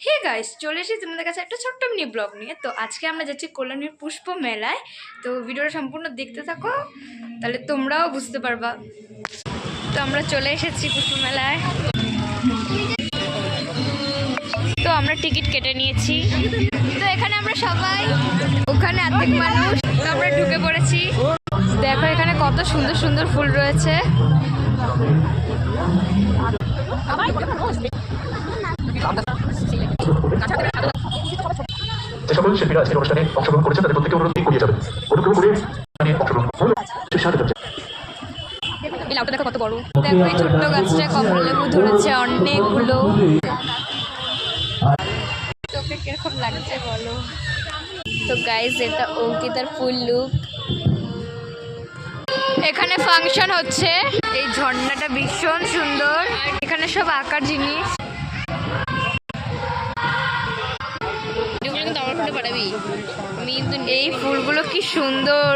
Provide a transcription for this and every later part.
Hey guys, চলে এসেছি তোমাদের কাছে একটা ছোট্ট মিনি ব্লগ নিয়ে। তো আজকে আমরা যাচ্ছি কল্যাণীর পুষ্প মেলায়। তো ভিডিওটা সম্পূর্ণ দেখতে থাকো, তাহলে তোমরাও বুঝতে পারবা। তো আমরা চলে এসেছি পুষ্প মেলায়। তো আমরা টিকিট কেটে নিয়েছি। তো এখানে আমরা সবাই, ওখানে অর্ধেক মানুষ। তো আমরা ঢুকে পড়েছি। দেখো এখানে কত সুন্দর সুন্দর ফুল রয়েছে। যে সকল শিল্পীরা আজকের অনুষ্ঠানে অংশগ্রহণ করেছেন তাদের প্রত্যেকে অনুরোধ করিয়ে যাবেন। অনুগ্রহ করে অংশগ্রহণ এই লাউটা দেখো কত বড়। দেখো এই ছোট্ট গাছটায় কমলা লেবু ধরেছে অনেকগুলো। তোকে কিরকম লাগছে বলো। তো গাইস, এটা অঙ্কিতার ফুল লুক। এখানে ফাংশন হচ্ছে। এই ঝর্ণাটা ভীষণ সুন্দর। এখানে সব আঁকার জিনিস। এই ফুলগুলো কি সুন্দর।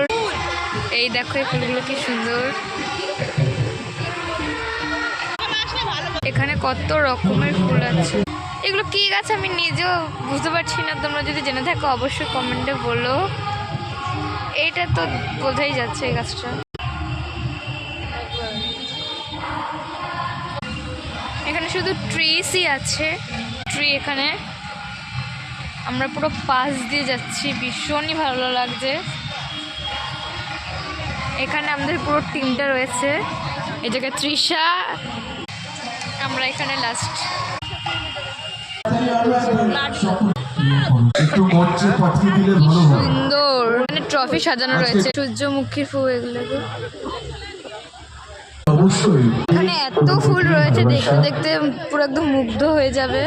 এই দেখো এই ফুলগুলো কি সুন্দর। এখানে কত রকমের ফুল আছে। এগুলো কি গাছ আমি নিজেও বুঝতে পারছি না। তোমরা যদি জেনে থাকো অবশ্যই কমেন্টে বলো। এইটা তো বোঝাই যাচ্ছে এই গাছটা। এখানে শুধু ট্রিসই আছে। ট্রি এখানে আমরা পুরো পাশ দিয়ে যাচ্ছি, ভীষণই ভালো লাগছে। এখানে আমাদের পুরো টিমটা রয়েছে। এই জায়গায় তৃষা, আমরা এখানে লাস্ট। সুন্দর মানে ট্রফি সাজানো রয়েছে, সূর্যমুখীর ফুল এগুলো। এখানে এত ফুল রয়েছে, দেখতে দেখতে পুরো একদম মুগ্ধ হয়ে যাবে।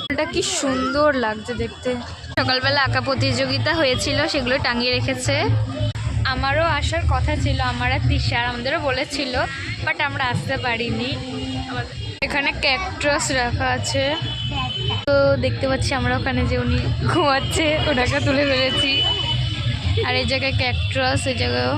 ফুলটা কি সুন্দর লাগছে দেখতে। সকালবেলা আঁকা প্রতিযোগিতা হয়েছিল, সেগুলো টাঙিয়ে রেখেছে। আমারও আসার কথা ছিল, আমার আর তৃষার, আমাদেরও বলেছিল, বাট আমরা আসতে পারিনি। এখানে ক্যাকটাস রাখা আছে। তো দেখতে পাচ্ছি আমরা ওখানে যে উনি ঘুমাচ্ছে, ওটাকে তুলে ফেলেছি। আর এই জায়গায় ক্যাকটাস, এই জায়গায়ও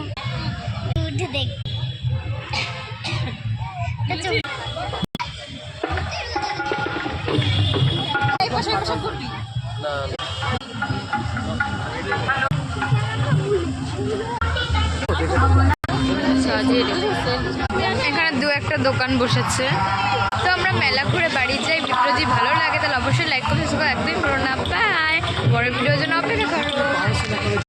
এখানে দু একটা দোকান বসেছে। তো আমরা মেলা ঘুরে বাড়ি যাই। ভিডিও যদি ভালো লাগে তাহলে অবশ্যই লাইক করে সাবস্ক্রাইব একদমই করো না। বাই। পরের ভিডিওর জন্য অপেক্ষা করো।